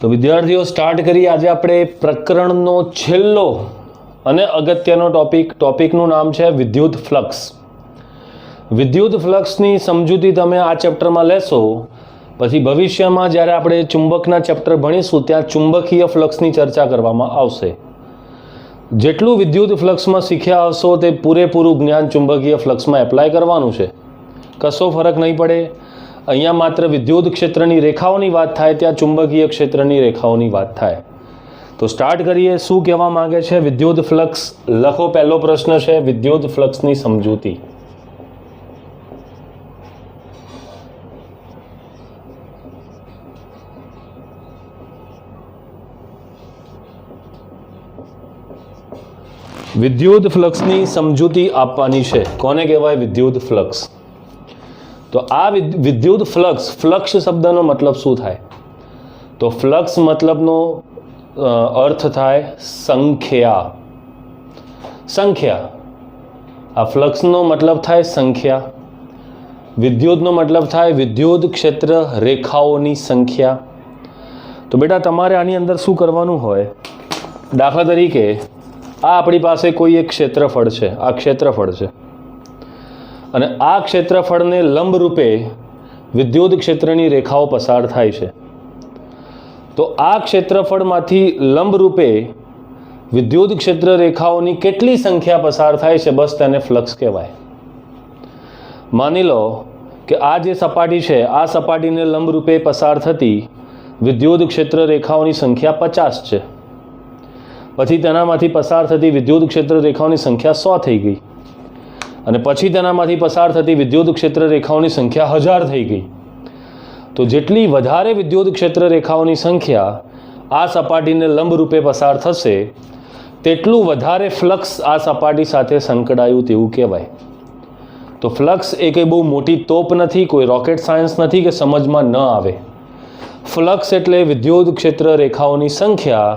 તો વિદ્યાર્થીઓ સ્ટાર્ટ કરીએ આજે આપણે પ્રકરણનો છેલ્લો અને અગત્યનો ટોપિકનું નામ છે વિદ્યુત ફ્લક્સ. વિદ્યુત ફ્લક્સની સમજૂતી તમે આ ચેપ્ટરમાં લેશો, પછી ભવિષ્યમાં જ્યારે આપણે ચુંબકના ચેપ્ટર ભણીશું ત્યાં ચુંબકીય ફ્લક્સની ચર્ચા કરવામાં આવશે. જેટલું વિદ્યુત ફ્લક્સમાં શીખ્યા હશો તે પૂરેપૂરું જ્ઞાન ચુંબકીય ફ્લક્સમાં એપ્લાય કરવાનું છે. કશો ફરક નહીં પડે. અહીંયા માત્ર વિદ્યુત ક્ષેત્રની રેખાઓની વાત થાય, ત્યાં ચુંબકીય ક્ષેત્રની રેખાઓની વાત થાય. તો સ્ટાર્ટ કરીએ. શું કહેવા માંગે છે વિદ્યુત ફ્લક્સ? લખો. પહેલો પ્રશ્ન છે વિદ્યુત ફ્લક્સની સમજૂતી. વિદ્યુત ફ્લક્સની સમજૂતી આપવાની છે. કોને કહેવાય વિદ્યુત ફ્લક્સ? તો આ વિદ્યુત ફ્લક્સ શબ્દનો મતલબ શું થાય? તો ફ્લક્સ મતલબનો અર્થ થાય સંખ્યા. આ ફ્લક્સનો મતલબ થાય સંખ્યા. વિદ્યુતનો મતલબ થાય વિદ્યુત ક્ષેત્ર રેખાઓની સંખ્યા. તો બેટા તમારે આની અંદર શું કરવાનું હોય? દાખલા તરીકે આ આપણી પાસે કોઈ એક ક્ષેત્રફળ છે. આ ક્ષેત્રફળ છે અને આ ક્ષેત્રફળને લંબ રૂપે વિદ્યુત ક્ષેત્રની રેખાઓ પસાર થાય છે. તો આ ક્ષેત્રફળમાંથી લંબ રૂપે વિદ્યુત ક્ષેત્ર રેખાઓની કેટલી સંખ્યા પસાર થાય છે, બસ તેને ફ્લક્સ કહેવાય. માની લો કે આ જે સપાટી છે, આ સપાટીને લંબ રૂપે પસાર થતી વિદ્યુત ક્ષેત્ર રેખાઓની સંખ્યા 50 છે. પછી તેનામાંથી પસાર થતી વિદ્યુત ક્ષેત્ર રેખાઓની સંખ્યા 100 થઈ ગઈ અને પછી તેનામાંથી પસાર થતી વિદ્યુત ક્ષેત્ર રેખાઓની સંખ્યા 1000 થઈ ગઈ. તો જેટલી વધારે વિદ્યુત ક્ષેત્ર રેખાઓની સંખ્યા આ સપાટીને લંબ રૂપે પસાર થશે તેટલું વધારે ફ્લક્સ આ સપાટી સાથે સંકળાયું તેવું કહેવાય. તો ફ્લક્સ એ કંઈ બહુ મોટી તોપ નથી, કોઈ રોકેટ સાયન્સ નથી કે સમજમાં ન આવે. ફ્લક્સ એટલે વિદ્યુત ક્ષેત્ર રેખાઓની સંખ્યા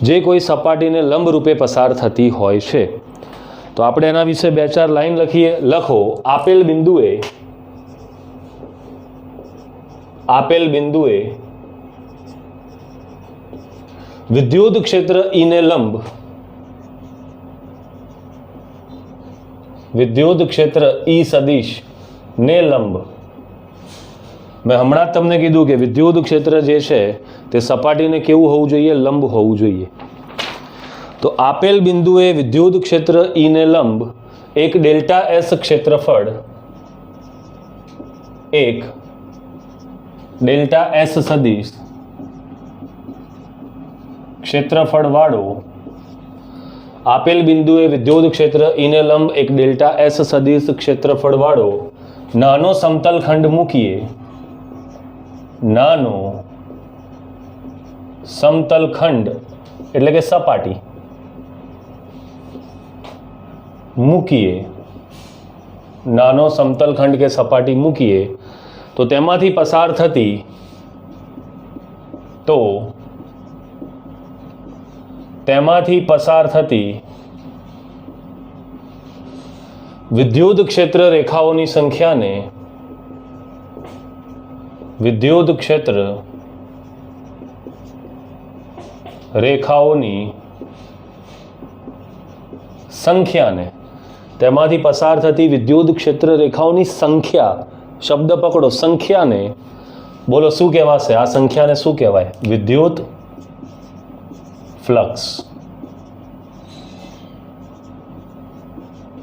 જે કોઈ સપાટીને લંબ રૂપે પસાર થતી હોય છે. તો આપણે એના વિશે 2-4 લાઈન લખીએ. લખો. આપેલ બિંદુએ વિદ્યુત ક્ષેત્ર ઈને લંબ વિદ્યુત ક્ષેત્ર ઈ સદિશ ને લંબ. મેં હમણાં જ તમને કીધું કે વિદ્યુત ક્ષેત્ર જે છે તે સપાટીને કેવું હોવું જોઈએ? લંબ હોવું જોઈએ. તો આપેલ બિંદુએ વિદ્યુત ક્ષેત્ર ઈને લંબ એક ડેલ્ટા એસ ક્ષેત્રફળ, એક ડેલ્ટા એસ સદિશ ક્ષેત્રફળ વાળો આપેલ બિંદુએ વિદ્યુત ક્ષેત્ર ઈને લંબ એક ડેલ્ટા એસ સદિશ ક્ષેત્રફળ વાળો નાનો સમતલ ખંડ મૂકીએ. નાનો સમતલ ખંડ એટલે કે સપાટી મૂકીએ. નાનો સમતલ ખંડ કે સપાટી મૂકીએ તો તેમાંથી પસાર થતી વિદ્યુત ક્ષેત્ર રેખાઓની સંખ્યાને વિદ્યુત ક્ષેત્ર રેખાઓની સંખ્યાને તેમાંથી પસાર થતી વિદ્યુત ક્ષેત્ર રેખાઓની સંખ્યા, શબ્દ પકડો, સંખ્યાને બોલો શું કહેવાશે? આ સંખ્યાને શું કહેવાય? વિદ્યુત ફ્લક્સ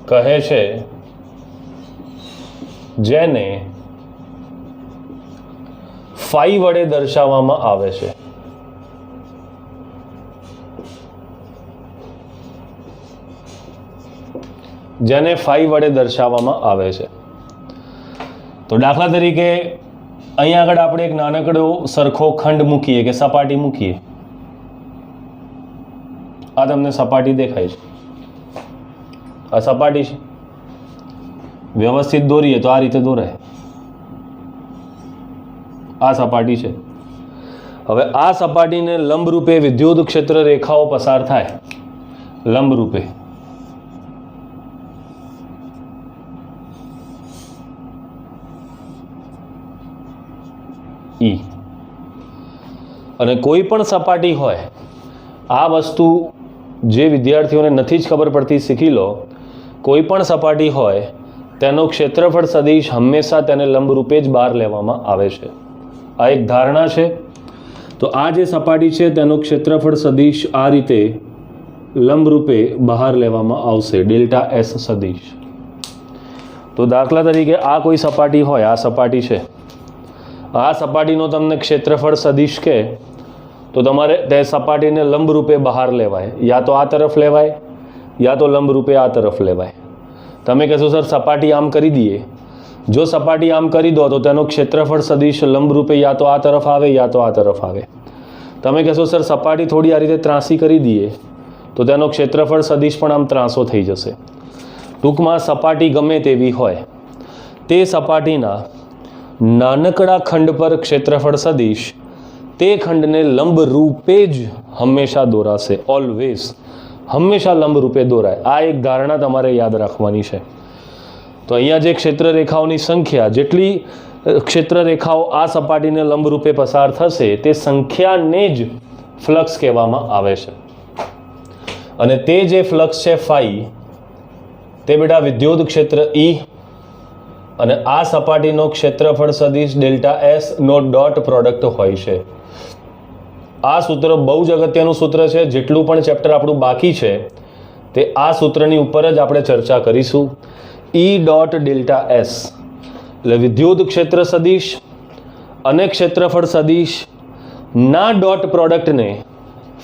કહે છે, જેને ફાઈ વડે દર્શાવવામાં આવે છે. જેને ફાઈ વડે દર્શાવવામાં આવે છે. તો દાખલા તરીકે અહીંયા આગળ આપણે એક નાનકડો સરખો ખંડ મૂકીએ કે સપાટી મૂકીએ. આ તમને સપાટી દેખાય છે. આ સપાટી છે. વ્યવસ્થિત દોરીએ તો આ રીતે દોરાય. આ સપાટી છે. હવે આ સપાટીને લંબ રૂપે વિદ્યુત ક્ષેત્ર રેખાઓ પસાર થાય. લંબ રૂપે ઈ અને કોઈ પણ સપાટી હોય, આ વસ્તુ જે વિદ્યાર્થીઓને નથી જ ખબર પડતી શીખી લો. કોઈ પણ સપાટી હોય તેનો ક્ષેત્રફળ સદિશ હંમેશા તેને લંબરૂપે જ બહાર લેવામાં આવે છે. આ એક ધારણા છે. તો આ જે સપાટી છે તેનો ક્ષેત્રફળ સદિશ આ રીતે લંબરૂપે બહાર લેવામાં આવશે, ડેલ્ટા એસ સદિશ. તો દાખલા તરીકે આ કોઈ સપાટી હોય, આ સપાટી છે, આ સપાટીનો તમને ક્ષેત્રફળ સદિશ કહે તો તમારે તે સપાટીને લંબરૂપે બહાર લેવાય. યા તો આ તરફ લેવાય, યા તો લંબરૂપે આ તરફ લેવાય. તમે કહેશો સર સપાટી આમ કરી દઈએ. જો સપાટી આમ કરી દો તો તેનો ક્ષેત્રફળ સદિશ લંબરૂપે યા તો આ તરફ આવે, યા તો આ તરફ આવે. તમે કહેશો સર સપાટી થોડી આ રીતે ત્રાંસી કરી દઈએ તો તેનો ક્ષેત્રફળ સદિશ પણ આમ ત્રાંસો થઈ જશે. ટૂંકમાં સપાટી ગમે તેવી હોય, તે સપાટીના નાનકડા ખંડ પર ક્ષેત્રફળ સદિશ તે ખંડને લંબરૂપે જ હંમેશા દોરાશે. ઓલવેઝ, હંમેશા લંબરૂપે દોરાય. આ એક ધારણા તમારે યાદ રાખવાની છે. તો અહીંયા જે ક્ષેત્ર રેખાઓની સંખ્યા, જેટલી ક્ષેત્ર રેખાઓ આ સપાટીને લંબરૂપે પસાર થશે તે સંખ્યાને જ ફ્લક્સ કહેવામાં આવે છે. અને તે જે ફ્લક્સ છે ફાઈ, તે બેટા વિદ્યુત ક્ષેત્ર E અને આ સપાટીનો ક્ષેત્રફળ સદિશ ડેલ્ટા એસ નો ડોટ પ્રોડક્ટ હોય છે. આ સૂત્ર બહુ જ અગત્યનું સૂત્ર છે. જેટલું પણ ચેપ્ટર આપણું બાકી છે તે આ સૂત્રની ઉપર જ આપણે ચર્ચા કરીશું. E ડોટ ડેલ્ટા એસ એટલે વિદ્યુત ક્ષેત્ર સદિશ અને ક્ષેત્રફળ સદિશ ના ડોટ પ્રોડક્ટને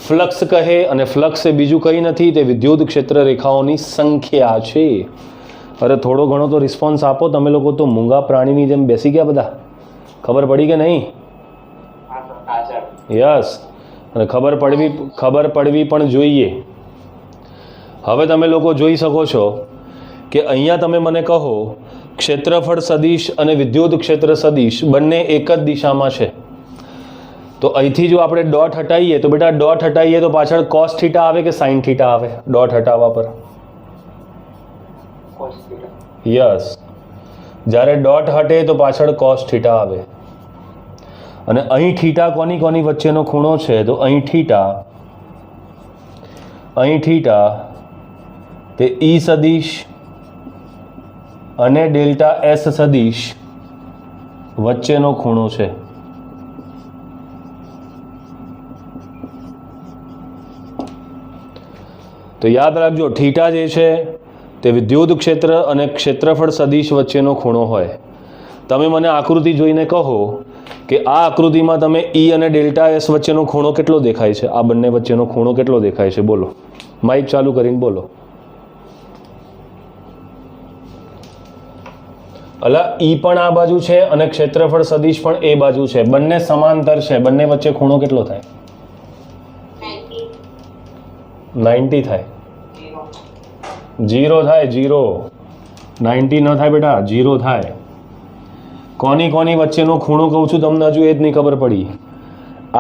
ફ્લક્સ કહે. અને ફ્લક્સ એ બીજું કંઈ નથી, તે વિદ્યુત ક્ષેત્ર રેખાઓની સંખ્યા છે. અરે થોડો ઘણો તો રિસ્પોન્સ આપો. તમે લોકો તો મૂંગા પ્રાણીની જેમ બેસી ગયા બધા. ખબર પડી કે નહીં? યસ. અને ખબર પડવી પણ જોઈએ. હવે તમે લોકો જોઈ શકો છો કે અહીંયા તમે મને કહો ક્ષેત્રફળ સદિશ અને વિદ્યુત ક્ષેત્ર સદિશ બંને એક જ દિશામાં છે. તો અહીંથી જો આપણે ડોટ હટાવીએ તો બેટા ડોટ હટાવીએ તો પાછળ કોસ થીટા આવે કે સાઇન થીટા આવે? ડોટ હટાવવા પર યસ. જ્યારે ડોટ હટે તો પાછળ કોસ થીટા આવે. અને અહીં થીટા કોની કોની વચ્ચેનો ખૂણો છે? તો અહીં થીટા તે E સદિશ અને ડેલ્ટા એસ સદિશ વચ્ચેનો ખૂણો છે. તો યાદ રાખજો, થીટા જે છે તે વિદ્યુત ક્ષેત્ર અને ક્ષેત્રફળ સદિશ વચ્ચેનો ખૂણો હોય. તમે મને આકૃતિ જોઈને કહો કે આ આકૃતિમાં તમે E અને ડેલ્ટા એસ વચ્ચેનો ખૂણો કેટલો દેખાય છે? આ બંને વચ્ચેનો ખૂણો કેટલો દેખાય છે? બોલો, માઇક ચાલુ કરીને બોલો. અલા E પણ આ બાજુ છે અને ક્ષેત્રફળ સદિશ પણ એ બાજુ છે. બંને સમાંતર છે. બંને વચ્ચે ખૂણો કેટલો થાય? 90 થાય. 0 થાય. 0 90 ન થાય બેટા, 0 થાય. કોની કોની વચ્ચેનો ખૂણો કહું છું તમને, હજુ એ જ નહીં ખબર પડી.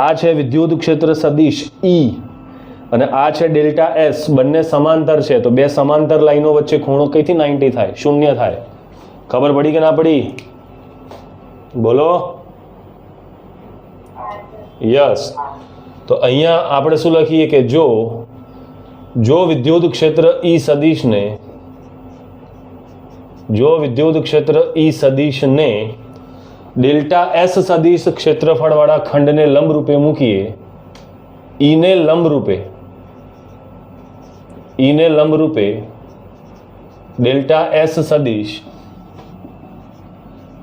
આ છે વિદ્યુત ક્ષેત્ર સદિશ E અને આ છે ડેલ્ટા એસ. બંને સમાંતર છે. તો બે સમાંતર લાઈનો વચ્ચે ખૂણો કઈથી 90 થાય? 0 થાય. ખબર પડી કે ના પડી? બોલો. યસ. તો અહીંયા આપણે શું લખીએ કે જો વિદ્યુત ક્ષેત્ર E સદિશને ડેલ્ટા એસ સદિશ ક્ષેત્રફળવાળા ખંડને લંબરૂપે મૂકીએ, ઈને લંબરૂપે ડેલ્ટા એસ સદિશ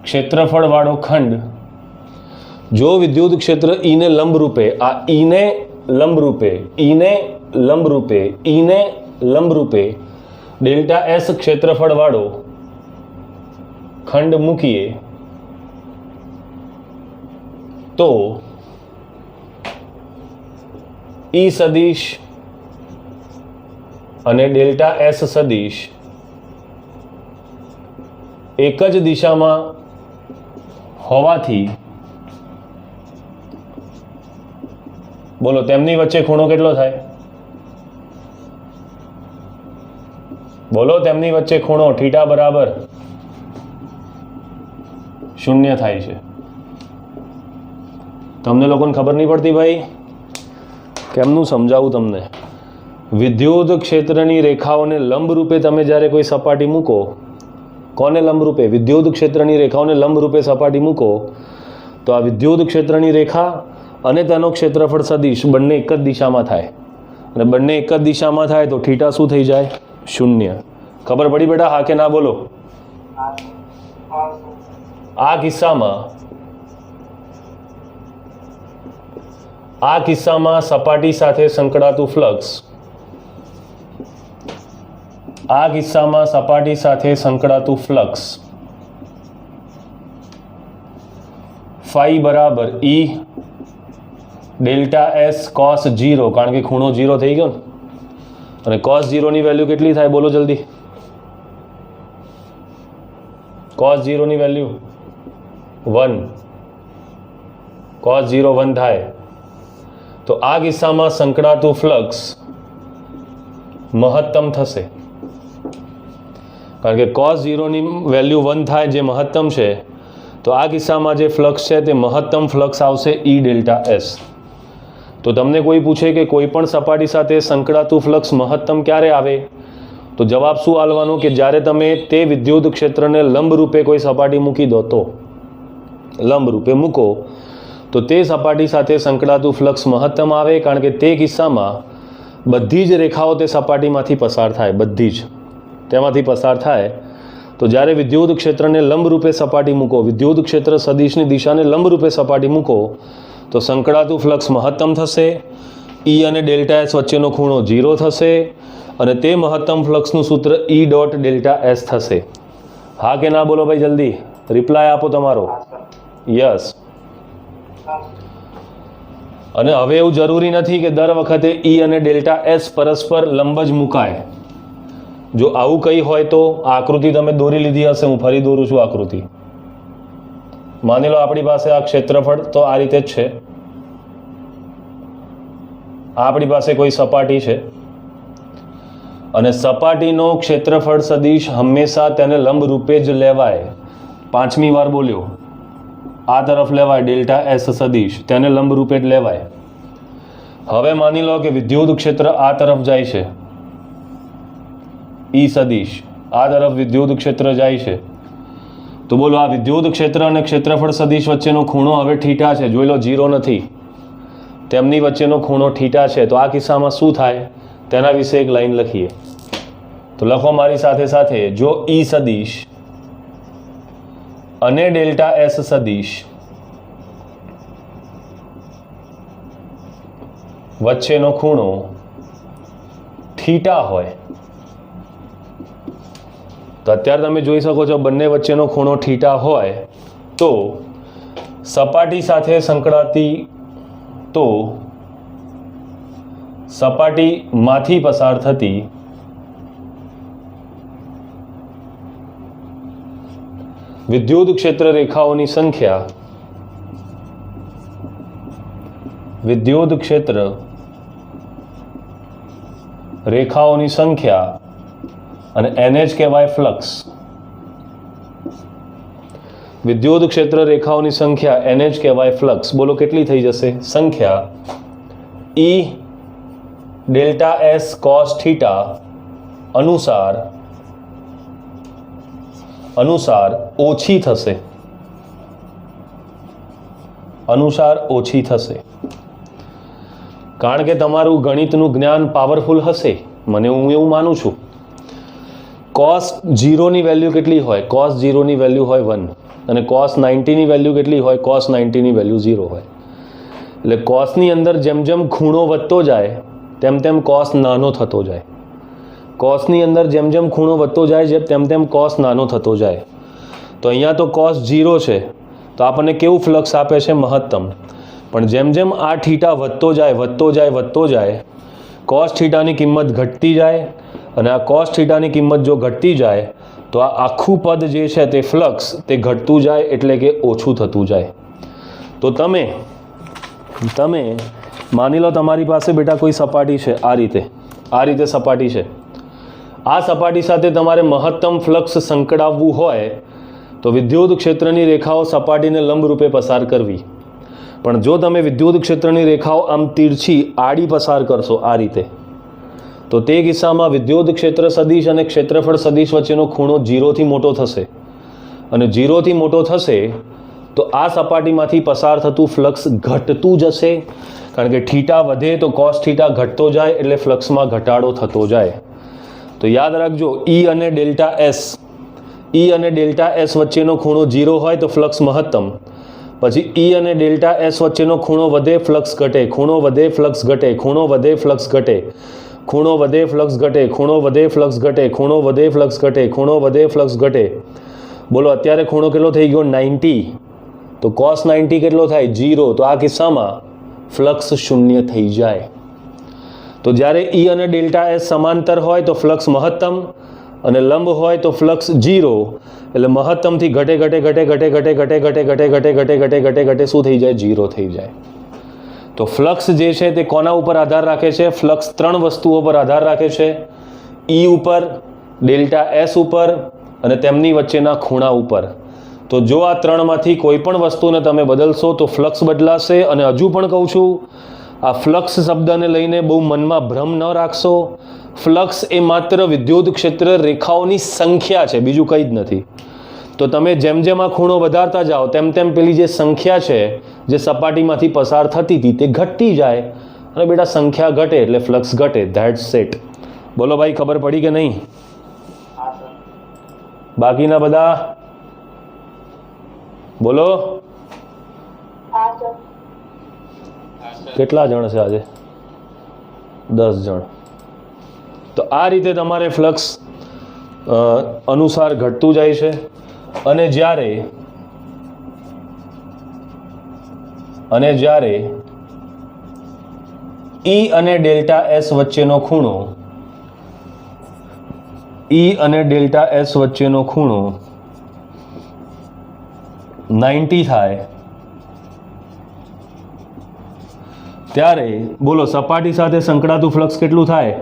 ક્ષેત્રફળવાળો ખંડ, જો વિદ્યુત ક્ષેત્ર ઈને લંબરૂપે ડેલ્ટા એસ ક્ષેત્રફળવાળો ખંડ મૂકીએ તો E સદિશ અને ડેલ્ટા એસ સદિશ એક જ દિશામાં હોવાથી બોલો તેમની વચ્ચે ખૂણો કેટલો થાય? બોલો, તેમની વચ્ચે ખૂણો થીટા બરાબર 0 થાય છે. તમને લોકોને ખબર નહીં પડતી ભાઈ? કેમનું સમજાવું તમને? વિદ્યુત ક્ષેત્રની રેખાઓને લંબ રૂપે તમે જ્યારે કોઈ સપાટી મૂકો, કોને લંબ રૂપે? વિદ્યુત ક્ષેત્રની રેખાઓને લંબ રૂપે સપાટી મૂકો તો આ વિદ્યુત ક્ષેત્રની રેખા અને તેનો ક્ષેત્રફળ સદિશ બંને એક જ દિશામાં થાય, અને બંને એક જ દિશામાં થાય તો થીટા શું થઈ જાય? 0. ખબર પડી બેટા? હા કે ના બોલો? આ કિસ્સામાં સપાટી સાથે સંકળાતું ફ્લક્સ, ફાઈ બરાબર E ડેલ્ટા S cos 0, કારણ કે ખૂણો 0 થઈ ગયો ને, અને cos 0 ની વેલ્યુ કેટલી થાય? બોલો જલ્દી. cos 0 ની વેલ્યુ 1, cos 0 1 થાય. તો આ કિસ્સામાં સંકળાતું ફ્લક્સ મહત્તમ થશે, કારણ કે cos 0 ની વેલ્યુ 1 થાય જે મહત્તમ છે. તો આ કિસ્સામાં જે ફ્લક્સ છે તે મહત્તમ ફ્લક્સ આવશે E ડેલ્ટા S. તો તમને કોઈ પૂછે કે કોઈ પણ સપાટી સાથે સંકળાતું ફ્લક્સ મહત્તમ ક્યારે આવે, તો જવાબ શું આલવાનો કે જ્યારે તમે તે વિદ્યુત ક્ષેત્રને લંબ રૂપે કોઈ સપાટી મૂકી દો, તો લંબ રૂપે મૂકો તો તે સપાટી સાથે સંકળાતું ફ્લક્સ મહત્તમ આવે, કારણ કે તે કિસ્સામાં બધી જ રેખાઓ તે સપાટીમાંથી પસાર થાય, બધી જ તેમાંથી પસાર થાય. તો જ્યારે વિદ્યુત ક્ષેત્રને લંબ રૂપે સપાટી મૂકો, વિદ્યુત ક્ષેત્ર સદિશની દિશાને લંબ રૂપે સપાટી મૂકો તો સંકળાતું ફ્લક્સ મહત્તમ થશે. E અને ડેલ્ટા S વચ્ચેનો ખૂણો 0 થશે, અને તે મહત્તમ ફ્લક્સનું સૂત્ર E ડોટ ડેલ્ટા S થશે. હા કે ના બોલો ભાઈ? જલ્દી રિપ્લાય આપો તમારો. યસ. અને હવે એવું જરૂરી નથી કે દર વખતે E અને ડેલ્ટા S પરસ્પર લંબ જ મુકાય. જો આવું કંઈ હોય તો આ આકૃતિ તમે દોરી લીધી હશે, હું ફરી દોરું છું આકૃતિ. માની લો આપણી પાસે આ ક્ષેત્રફળ તો આ રીતે જ છે, આપણી પાસે કોઈ સપાટી છે, અને સપાટીનો ક્ષેત્રફળ સદિશ હંમેશા તેને લંબ રૂપે જ લેવાય. 5મી વાર બોલ્યો, આ તરફ લેવાય ડેલ્ટા S સદિશ, તેને લંબ રૂપે જ લેવાય. હવે માની લો કે વિદ્યુત ક્ષેત્ર આ તરફ જાય છે, E સદિશ આ તરફ વિદ્યુત ક્ષેત્ર જાય છે, તો બોલો આ વિદ્યુત ક્ષેત્ર અને ક્ષેત્રફળ સદિશ વચ્ચેનો ખૂણો હવે થીટા છે. જોઈ લો 0 નથી, તેમની વચ્ચેનો ખૂણો થીટા છે. તો આ કિસ્સામાં શું થાય તેના વિશે એક લાઈન લખીએ. તો લખો મારી સાથે સાથે, જો E સદિશ અને ડેલ્ટા S સદિશ વચ્ચેનો ખૂણો થીટા હોય, તો અત્યારે તમે જોઈ શકો છો બંને વચ્ચેનો ખૂણો થીટા હોય તો સપાટી સાથે સંકળાતી, તો સપાટીમાંથી પસાર થતી વિદ્યુત ક્ષેત્ર રેખાઓની સંખ્યા, વિદ્યુત ક્ષેત્ર રેખાઓની સંખ્યા, અને NH કહેવાય ફ્લક્સ. વિદ્યુત ક્ષેત્ર રેખાઓની સંખ્યા NH કહેવાય ફ્લક્સ. બોલો કેટલી થઈ જશે? સંખ્યા E delta S cos theta અનુસાર ઓછી થશે, કારણ કે તમારું ગણિતનું જ્ઞાન પાવરફુલ હશે, મને હું એવું માનું છું. cos 0 ની વેલ્યુ કેટલી હોય? cos 0 ની વેલ્યુ હોય 1, અને cos 90 ની વેલ્યુ કેટલી હોય? cos 90 ની વેલ્યુ 0 હોય. એટલે cos ની અંદર જેમ જેમ ખૂણો વધતો જાય તેમ તેમ cos નાનો થતો જાય. cos ની અંદર જેમ જેમ ખૂણો વધતો જાય તેમ તેમ cos નાનો થતો જાય. તો અહીંયા તો cos 0 છે, તો આપણને કેવું ફ્લક્સ આપે છે? મહત્તમ. પણ જેમ જેમ આ થીટા વધતો જાય cos થીટાની કિંમત ઘટતી જાય, અને આ cos થીટાની કિંમત જો ઘટતી જાય તો આ આખું પદ જે છે તે ફ્લક્સ તે ઘટતું જાય, એટલે કે ઓછું થતું જાય. તો તમે માની લો તમારી પાસે બેટા કોઈ સપાટી છે, આ રીતે સપાટી છે. આ સપાટી સાથે તમારે મહત્તમ ફ્લક્સ સંકળાવવું હોય તો વિદ્યુત ક્ષેત્રની રેખાઓ સપાટીને લંબ રૂપે પસાર કરવી. પણ જો તમે વિદ્યુત ક્ષેત્રની રેખાઓ આમ તીરછી આડી પસાર કરશો આ રીતે, તો તે કિસ્સામાં વિદ્યુત ક્ષેત્ર સદિશ અને ક્ષેત્રફળ સદિશ વચ્ચેનો ખૂણો 0થી મોટો થશે, અને 0થી મોટો થશે તો આ સપાટીમાંથી પસાર થતું ફ્લક્સ ઘટતું જશે, કારણ કે થીટા વધે તો કોસ થીટા ઘટતો જાય, એટલે ફ્લક્સમાં ઘટાડો થતો જાય. તો યાદ રાખજો, E અને ડેલ્ટા એસ વચ્ચેનો ખૂણો 0 હોય તો ફ્લક્સ મહત્તમ, પછી E અને ડેલ્ટા એસ વચ્ચેનો ખૂણો વધે ફ્લક્સ ઘટે, ખૂણો વધે ફ્લક્સ ઘટે, ખૂણો વધે ફ્લક્સ ઘટે, ખૂણો વધે ફ્લક્સ ઘટે, ખૂણો વધે ફ્લક્સ ઘટે, ખૂણો વધે ફ્લક્સ ઘટે, ખૂણો વધે ફ્લક્સ ઘટે. બોલો અત્યારે ખૂણો કેટલો થઈ ગયો? 90. તો cos 90 કેટલો થાય? 0. તો આ કિસ્સામાં ફ્લક્સ શૂન્ય થઈ જાય. તો જ્યારે E અને ડેલ્ટા એસ સમાંતર હોય તો ફ્લક્સ મહત્તમ, અને લંબ હોય તો ફ્લક્સ 0. એટલે મહત્તમથી ઘટે ઘટે ઘટે ઘટે ઘટે ઘટે ઘટે ઘટે ઘટે ઘટે ઘટે ઘટે ઘટે શું થઈ જાય? 0 થઈ જાય. તો ફ્લક્સ જે છે તે કોના ઉપર આધાર રાખે છે? ફ્લક્સ 3 વસ્તુઓ પર આધાર રાખે છે: E ઉપર, ડેલ્ટા એસ ઉપર અને તેમની વચ્ચેના ખૂણા ઉપર. તો જો આ 3માંથી કોઈ પણ વસ્તુને તમે બદલશો તો ફ્લક્સ બદલાશે. અને હજુ પણ કહું છું, આ ફ્લક્સ શબ્દને લઈને બહુ મનમાં ભ્રમ ન રાખશો. ફ્લક્સ એ માત્ર વિદ્યુત ક્ષેત્ર રેખાઓની સંખ્યા છે, બીજું કંઈ જ નથી. તો તમે જેમ જેમ આ ખૂણો વધારતા જાઓ તેમ તેમ પેલી જે સંખ્યા છે જે સપાટીમાંથી પસાર થતી હતી તે ઘટતી જાય, અને બેટા સંખ્યા ઘટે એટલે ફ્લક્સ ઘટે. That's it. બોલો ભાઈ, ખબર પડી કે નહીં? બાકીના બધા બોલો. કેટલા જણ છે આજે? 10 જણ. તો આ રીતે તમારે ફ્લક્સ અનુસાર ઘટતું જાય છે. અને જ્યારે E અને ડેલ્ટા એસ વચ્ચેનો ખૂણો 90 થાય ત્યારે બોલો સપાટી સાથે સંકળાતું ફ્લક્સ કેટલું થાય?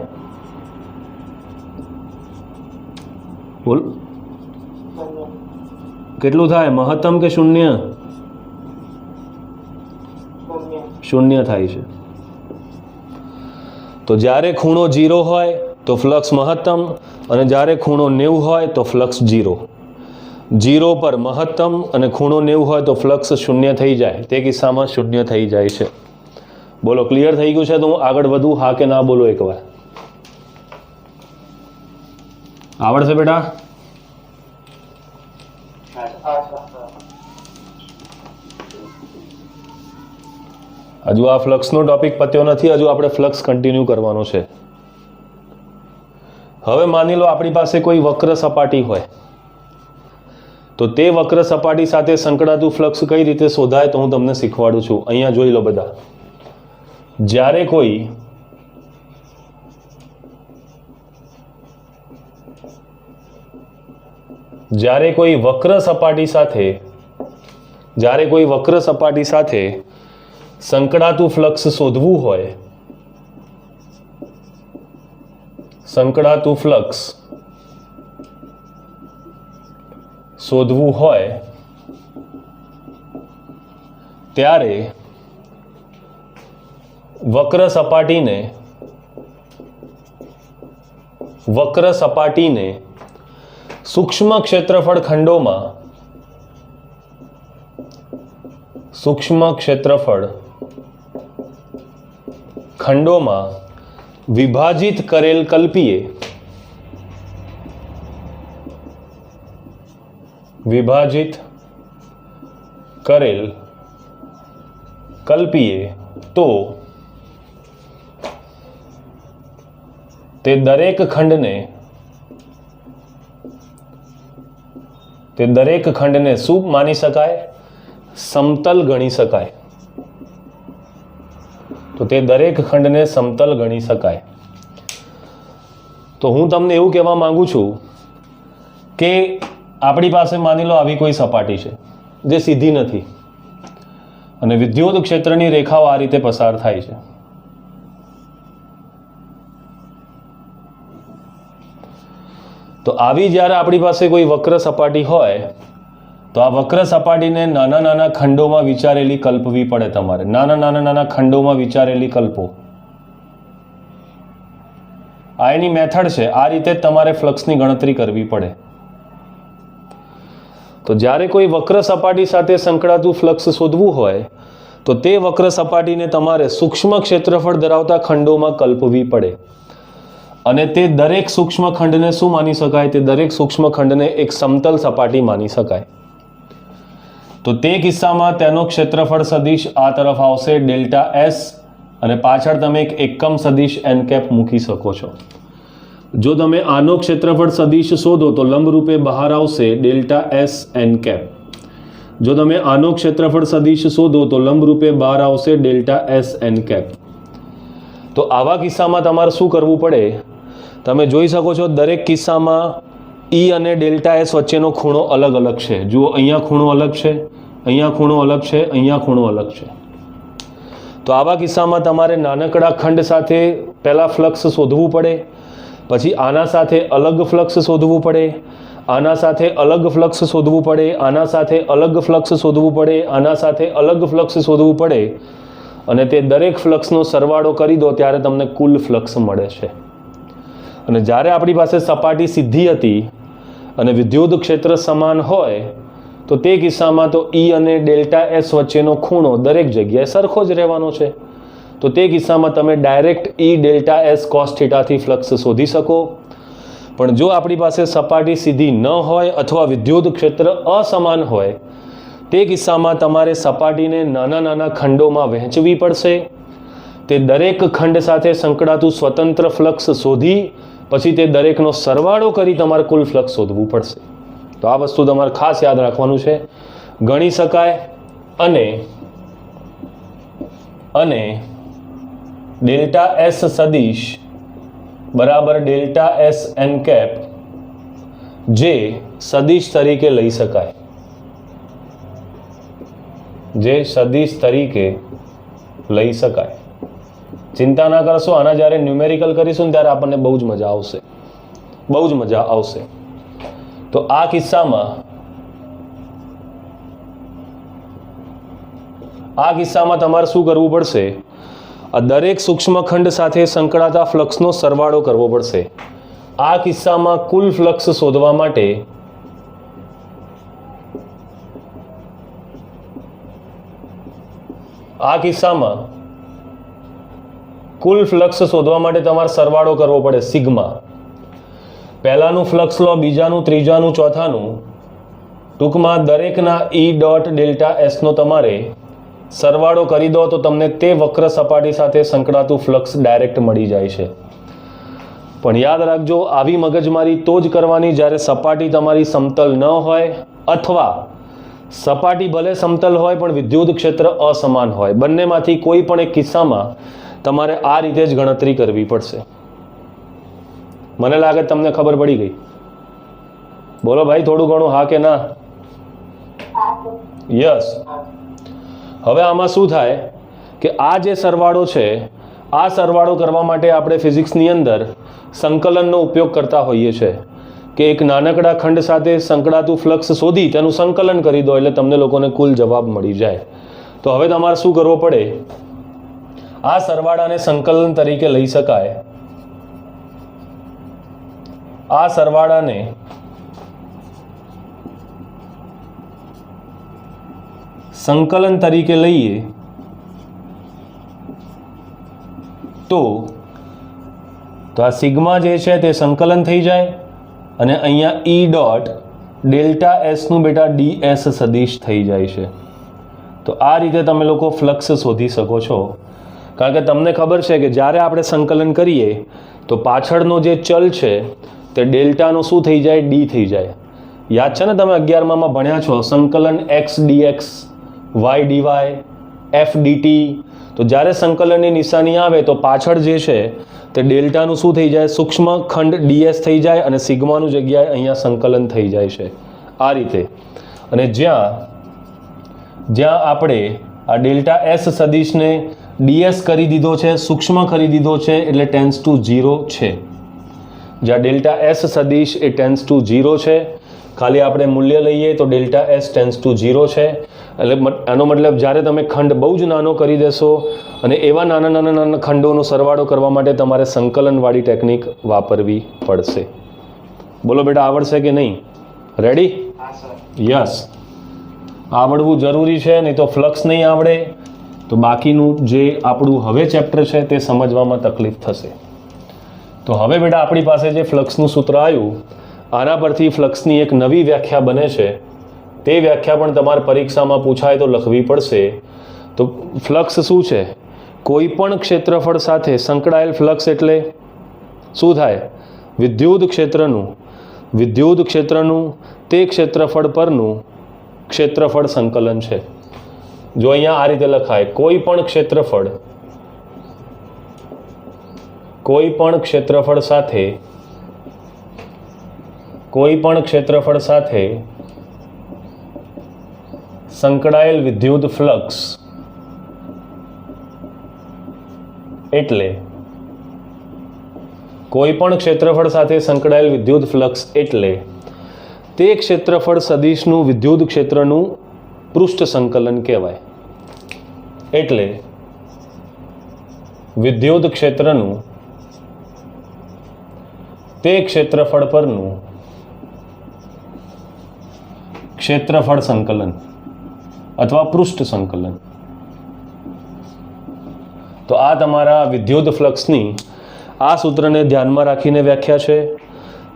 બોલ, કેટલું થાય? મહત્તમ કે શૂન્ય? શૂન્ય થાય છે. તો જ્યારે ખૂણો 0 હોય તો ફ્લક્સ મહત્તમ, અને જ્યારે ખૂણો 90 હોય તો ફ્લક્સ 0. 0 પર મહત્તમ અને ખૂણો 90 હોય તો ફ્લક્સ શૂન્ય થઈ જાય. તે કિસ્સામાં શૂન્ય થઈ જાય છે. બોલો, ક્લિયર થઈ ગયું છે? તો હું આગળ વધું? હા કે ના બોલો એકવાર. આવડશે બેટા? હજુ આ ફ્લક્સનો ટોપિક પત્યો નથી, હજુ આપણે ફ્લક્સ કન્ટિન્યુ કરવાનો છે. હવે માની લો આપણી પાસે કોઈ વક્ર સપાટી હોય, તો તે વક્ર સપાટી સાથે સંકળાતું ફ્લક્સ કઈ રીતે શોધાય તો હું તમને શીખવાડું છું. અહીંયા જોઈ લો બધા. જ્યારે કોઈ વક્ર સપાટી સાથે સંકળાતું ફ્લક્સ શોધવું હોય, ત્યારે વક્ર સપાટીને સૂક્ષ્મ ક્ષેત્રફળ ખંડોમાં વિભાજિત કરેલ કલ્પીએ તો તે દરેક ખંડને શું માની શકાય? સમતલ ગણી શકાય. તો તે દરેક ખંડને સમતલ ગણી શકાય. તો હું તમને એવું કહેવા માંગુ છું કે આપણી પાસે માની લો આવી કોઈ સપાટી છે જે સીધી નથી, અને વિદ્યુત ક્ષેત્રની રેખાઓ આ રીતે પસાર થાય છે. તો આવી જ્યારે આપણી પાસે કોઈ વક્ર સપાટી હોય તો આ વક્ર સપાટીને નાના નાના ખંડોમાં વિચારેલી કલ્પવી પડે તમારે. નાના નાના નાના ખંડોમાં વિચારેલી કલ્પો. આ એની મેથડ છે. આ રીતે જ તમારે ફ્લક્સની ગણતરી કરવી પડે. તો જ્યારે કોઈ વક્ર સપાટી સાથે સંકળાતું ફ્લક્સ શોધવું હોય તો તે વક્ર સપાટીને તમારે સૂક્ષ્મ ક્ષેત્રફળ ધરાવતા ખંડોમાં કલ્પવી પડે. અને તે દરેક સૂક્ષ્મ ખંડને શું માની શકાય? તે દરેક સૂક્ષ્મ ખંડને એક સમતલ સપાટી માની શકાય. તો તે કિસ્સામાં તેનો ક્ષેત્રફળ સદિશ આ તરફ આવશે ડેલ્ટા એસ, અને પાછળ તમે એક એકમ સદિશ એન કેપ મૂકી શકો છો. જો તમે આનો ક્ષેત્રફળ સદિશ શોધો તો લંબરૂપે બહાર આવશે ડેલ્ટા એસ એન કેપ. જો તમે આનો ક્ષેત્રફળ સદિશ શોધો તો લંબરૂપે બહાર આવશે ડેલ્ટા એસ એન કેપ. તો આવા કિસ્સામાં તમારે શું કરવું પડે? તમે જોઈ શકો છો દરેક કિસ્સામાં ઈ અને ડેલ્ટા એસ વચ્ચેનો ખૂણો અલગ અલગ છે. જુઓ, અહીંયા ખૂણો અલગ છે, અહીંયા ખૂણો અલગ છે, અહીંયા ખૂણો અલગ છે. તો આવા કિસ્સામાં તમારે નાનકડા ખંડ સાથે પહેલાં ફ્લક્સ શોધવું પડે, પછી આના સાથે અલગ ફ્લક્સ શોધવું પડે, આના સાથે અલગ ફ્લક્સ શોધવું પડે, આના સાથે અલગ ફ્લક્સ શોધવું પડે, આના સાથે અલગ ફ્લક્સ શોધવું પડે, અને તે દરેક ફ્લક્સનો સરવાળો કરી દો ત્યારે તમને કુલ ફ્લક્સ મળે છે. અને જ્યારે આપણી પાસે સપાટી સીધી હતી અને વિદ્યુત ક્ષેત્ર સમાન હોય તો તે કિસ્સામાં તો ઈ અને ડેલ્ટા એસ વચ્ચેનો ખૂણો દરેક જગ્યાએ સરખો જ રહેવાનો છે. તો તે કિસ્સામાં તમે ડાયરેક્ટ ઈ ડેલ્ટા એસ કોસ થીટાથી ફ્લક્સ શોધી શકો. પણ જો આપણી પાસે સપાટી સીધી ન હોય અથવા વિદ્યુત ક્ષેત્ર અસમાન હોય તે કિસ્સામાં તમારે સપાટીને નાના નાના ખંડોમાં વહેંચવી પડશે. તે દરેક ખંડ સાથે સંકળાતું સ્વતંત્ર ફ્લક્સ શોધી પછી તે દરેકનો સરવાળો કરી તમારે કુલ ફ્લક્સ શોધવું પડશે. તો આ વસ્તુ તમારે ખાસ યાદ રાખવાનું છે. ગણી શકાય અને ડેલ્ટા એસ સદિશ બરાબર ડેલ્ટા એસ એન કેપ જે સદિશ તરીકે લઈ શકાય, જે સદિશ તરીકે લઈ શકાય. ચિંતા ના કરશો, આના જ્યારે ન્યુમેરિકલ કરીશું ને ત્યારે આપણને બહુ જ મજા આવશે, બહુ જ મજા આવશે. તો આ કિસ્સામાં તમારે શું કરવું પડશે? આ દરેક સૂક્ષ્મખંડ સાથે સંકળાતા ફ્લક્સનો સરવાળો કરવો પડશે. આ કિસ્સામાં કુલ ફ્લક્સ શોધવા માટે તમારે સરવાળો કરવો પડે. સિગ્મા, પહેલાનું ફ્લક્સ લો, બીજાનું, ત્રીજાનું, ચોથાનું, ટૂંકમાં દરેકના ઈ ડોટ ડેલ્ટા એસનો તમારે સરવાળો કરી દો તો તમને તે વક્ર સપાટી સાથે સંકળાતું ફ્લક્સ ડાયરેક્ટ મળી જાય છે. પણ યાદ રાખજો, આવી મગજમારી તો જ કરવાની જ્યારે સપાટી તમારી સમતલ ન હોય, અથવા સપાટી ભલે સમતલ હોય પણ વિદ્યુત ક્ષેત્ર અસમાન હોય. બંનેમાંથી કોઈ પણ એક કિસ્સામાં તમારે આ રીતે જ ગણતરી કરવી પડશે. મને લાગે તમને ખબર પડી ગઈ. બોલો ભાઈ થોડું ઘણું હા કે ના? યસ. હવે આમાં શું થાય કે આ જે સરવાળો છે, આ સરવાળો કરવા માટે આપણે ફિઝિક્સની અંદર સંકલનનો ઉપયોગ કરતા હોઈએ છીએ કે એક નાનકડા ખંડ સાથે સંકળાતું ફ્લક્સ શોધી તેનું સંકલન કરી દો એટલે તમને લોકોને કુલ જવાબ મળી જાય. તો હવે તમારે શું કરવું પડે? આ સરવાળાને સંકલન તરીકે લઈ શકાય. આ સરવાળાને સંકલન તરીકે લઈએ તો આ સિગ્મા જે છે તે સંકલન થઈ જાય અને અહીંયા ઈ ડોટ ડેલ્ટા એસનું બેટા ડીએસ સદિશ થઈ જાય છે. તો આ રીતે તમે લોકો ફ્લક્સ શોધી શકો છો. કારણ કે તમને ખબર છે કે જ્યારે આપણે સંકલન કરીએ તો પાછળનો જે ચલ છે તે ડેલ્ટાનો શું થઈ જાય? ડી થઈ જાય. યાદ છે ને, તમે 11માં ભણ્યા છો સંકલન x dx, y dy, f dt. તો જ્યારે સંકલનની નિશાની આવે તો પાછળ જે છે તે ડેલ્ટાનું શું થઈ જાય? સૂક્ષ્મ ખંડ ડીએસ થઈ જાય અને સિગ્માનું જગ્યાએ અહીંયા સંકલન થઈ જાય છે આ રીતે. અને જ્યાં આપણે આ ડેલ્ટા એસ સદિશને ડીએસ કરી દીધો છે, સૂક્ષ્મ કરી દીધો છે એટલે ટેન્સ ટુ 0 છે. જ્યાં ડેલ્ટા એસ સદિશ એ ટેન્સ ટુ 0 છે ખાલી આપણે મૂલ્ય લઈએ તો ડેલ્ટા એસ ટેન્સ ટુ 0 છે. એટલે આનો મતલબ જ્યારે તમે ખંડ બહુ જ નાનો કરી દેશો અને એવા નાના ખંડોનો સરવાળો કરવા માટે તમારે સંકલનવાળી ટેકનિક વાપરવી પડશે. બોલો બેટા, આવડશે કે નહીં? રેડી? યસ, આવડવું જરૂરી છે, નહીં તો ફ્લક્સ નહીં આવડે તો બાકીનું જે આપણું હવે ચેપ્ટર છે તે સમજવામાં તકલીફ થશે. તો હવે બેટા આપણી પાસે જે ફ્લક્સનું સૂત્ર આવ્યું, આના પરથી ફ્લક્સની એક નવી વ્યાખ્યા બને છે. તે વ્યાખ્યા પણ તમારે પરીક્ષામાં પૂછાય તો લખવી પડશે. તો ફ્લક્સ શું છે? કોઈ પણ ક્ષેત્રફળ સાથે સંકળાયેલ ફ્લક્સ એટલે શું થાય? વિદ્યુત ક્ષેત્રનું તે ક્ષેત્રફળ પરનું ક્ષેત્રફળ સંકલન છે. જો અહીંયા આ રીતે લખાય, કોઈ પણ ક્ષેત્રફળ સાથે સંકળાયેલ વિદ્યુત ફ્લક્સ એટલે તે ક્ષેત્રફળ સદિશનું વિદ્યુત ક્ષેત્રનું પૃષ્ઠ સંકલન કહેવાય. એટલે વિદ્યુત ક્ષેત્રનું તે ક્ષેત્રફળ પરનું ક્ષેત્રફળ સંકલન અથવા પૃષ્ઠ સંકલન. તો આ તમારા વિદ્યુત ફ્લક્સની આ સૂત્રને ધ્યાનમાં રાખીને વ્યાખ્યા છે.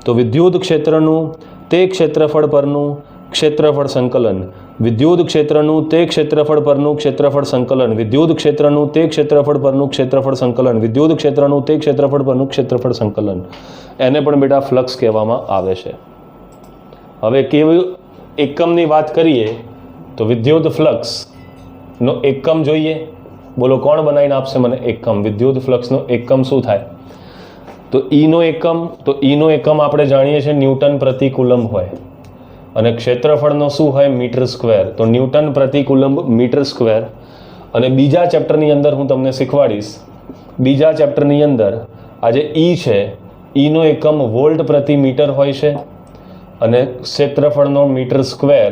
તો વિદ્યુત ક્ષેત્રનું તે ક્ષેત્રફળ પરનું ક્ષેત્રફળ સંકલન, વિદ્યુત ક્ષેત્રનું તે ક્ષેત્રફળ પરનું ક્ષેત્રફળ સંકલન, વિદ્યુત ક્ષેત્રનું તે ક્ષેત્રફળ પરનું ક્ષેત્રફળ સંકલન, વિદ્યુત ક્ષેત્રનું તે ક્ષેત્રફળ પરનું ક્ષેત્રફળ સંકલન, એને પણ બેટા ફ્લક્સ કહેવામાં આવે છે. હવે કેવી એકમની વાત કરીએ તો વિદ્યુત ફ્લક્સનો એકમ જોઈએ. બોલો, કોણ બનાવીને આપશે મને એકમ? વિદ્યુત ફ્લક્સનો એકમ શું થાય? તો ઈનો એકમ આપણે જાણીએ છીએ ન્યૂટન પ્રતિ કુલમ્બ હોય, અને ક્ષેત્રફળનો શું હોય? Metre square. તો ન્યૂટન પ્રતિ કુલમ્બ મીટર સ્ક્વેર. અને બીજા ચેપ્ટરની અંદર હું તમને શીખવાડીશ. બીજા ચેપ્ટરની અંદર આ જે ઈ છે, ઈનો એકમ વોલ્ટ પ્રતિ મીટર હોય છે, અને ક્ષેત્રફળનો મીટર સ્ક્વેર.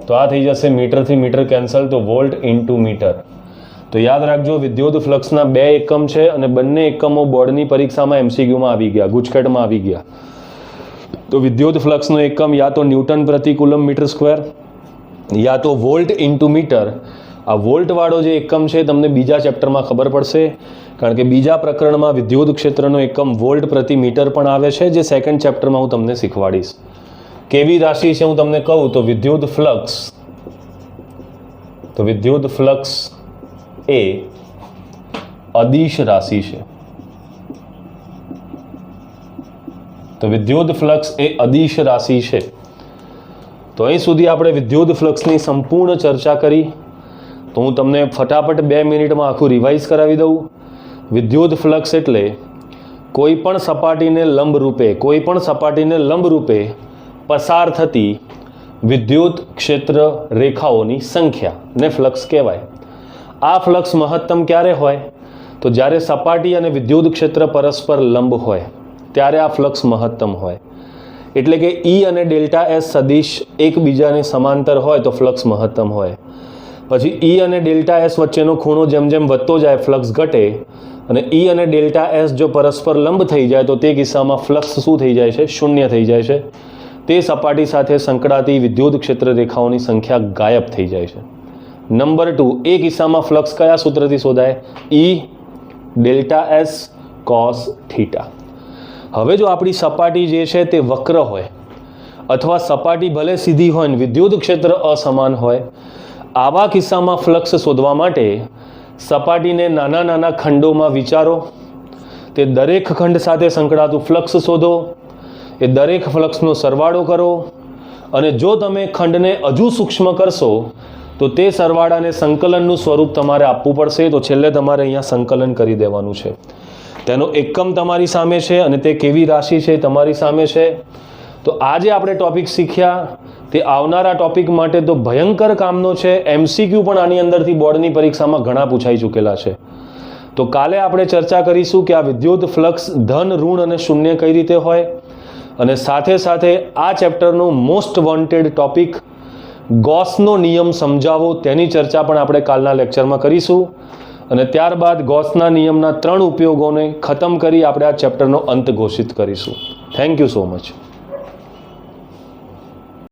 તો આ થઈ જશે મીટરથી મીટર કેન્સલ, તો વોલ્ટ ઇન્ટુ મીટર. તો યાદ રાખજો, વિદ્યુત ફ્લક્સના બે એકમ છે અને બંને એકમો બોર્ડની પરીક્ષામાં MCQમાં આવી ગયા, ગુજકેટમાં આવી ગયા. તો વિદ્યુત ફ્લક્સનો એકમ યા તો ન્યૂટન પ્રતિ કુલમ્બ મીટર સ્ક્વેર યા તો વોલ્ટ ઇન્ટુ મીટર. આ વોલ્ટવાળો જે એકમ છે તમને બીજા ચેપ્ટરમાં ખબર પડશે, કારણ કે બીજા પ્રકરણમાં વિદ્યુત ક્ષેત્રનો એકમ વોલ્ટ પ્રતિ મીટર પણ આવે છે, જે સેકન્ડ ચેપ્ટરમાં હું તમને શીખવાડીશ. કેવી રાશિ છે હું તમને કહું તો વિદ્યુત ફ્લક્સ એ અદિશ રાશિ છે. તો વિદ્યુત ફ્લક્સ એ અદિશ રાશિ છે. તો અહીં સુધી આપણે વિદ્યુત ફ્લક્સની સંપૂર્ણ ચર્ચા કરી. તો હું તમને ફટાફટ 2 મિનિટમાં આખું રિવાઇઝ કરાવી દઉં. વિદ્યુત ફ્લક્સ એટલે કોઈ પણ સપાટીને લંબરૂપે પસાર થતી વિદ્યુત ક્ષેત્ર રેખાઓની સંખ્યાને ફ્લક્સ કહેવાય. આ ફ્લક્સ મહત્તમ ક્યારે હોય? તો જ્યારે સપાટી અને વિદ્યુત ક્ષેત્ર પરસ્પર લંબ હોય ત્યારે આ ફ્લક્સ મહત્તમ હોય. એટલે કે ઈ અને ડેલ્ટા એસ સદિશ એકબીજાને સમાંતર હોય તો ફ્લક્સ મહત્તમ હોય. પછી ઈ અને ડેલ્ટા એસ વચ્ચેનો ખૂણો જેમ જેમ વધતો જાય ફ્લક્સ ઘટે, અને ઈ અને ડેલ્ટા એસ જો પરસ્પર લંબ થઈ જાય તો તે કિસ્સામાં ફ્લક્સ શું થઈ જાય છે? શૂન્ય થઈ જાય છે. તે સપાટી સાથે સંકળાતી વિદ્યુત ક્ષેત્ર રેખાઓની સંખ્યા ગાયબ થઈ જાય છે. નંબર 2, એ કિસ્સામાં ફ્લક્સ કયા સૂત્રથી શોધાય? ઈ ડેલ્ટા એસ કોસ થીટા. હવે જો આપણી સપાટી જે છે તે વક્ર હોય, અથવા સપાટી ભલે સીધી હોય ને વિદ્યુત ક્ષેત્ર અસમાન હોય, આવા કિસ્સામાં ફ્લક્સ શોધવા માટે સપાટીને નાના નાના ખંડોમાં વિચારો. તે દરેક ખંડ સાથે સંકળાતું ફ્લક્સ શોધો. એ દરેક ફ્લક્સનો સરવાળો કરો, અને જો તમે ખંડને હજુ સૂક્ષ્મ કરશો તો તે સરવાળાને સંકલનનું સ્વરૂપ તમારે આપવું પડશે. તો છેલ્લે તમારે અહીંયા સંકલન કરી દેવાનું છે. તેનો એકમ તમારી સામે છે અને તે કેવી રાશિ છે તમારી સામે છે. તો આજે આપણે ટોપિક શીખ્યા તે આવનારા ટોપિક માટે તો ભયંકર કામનો છે. MCQ પણ આની અંદરથી બોર્ડની પરીક્ષામાં ઘણા પૂછાઈ ચૂકેલા છે. તો કાલે આપણે ચર્ચા કરીશું કે આ વિદ્યુત ફ્લક્સ ધન, ઋણ અને શૂન્ય કઈ રીતે હોય, અને સાથે સાથે આ ચેપ્ટરનો મોસ્ટ વોન્ટેડ ટોપિક ગોસનો નિયમ સમજાવો તેની ચર્ચા પણ આપણે કાલના લેક્ચરમાં કરીશું અને ત્યારબાદ ગોસના નિયમના 3 ઉપયોગોને ખતમ કરી આપણે આ ચેપ્ટરનો અંત ઘોષિત કરીશું. Thank you so much.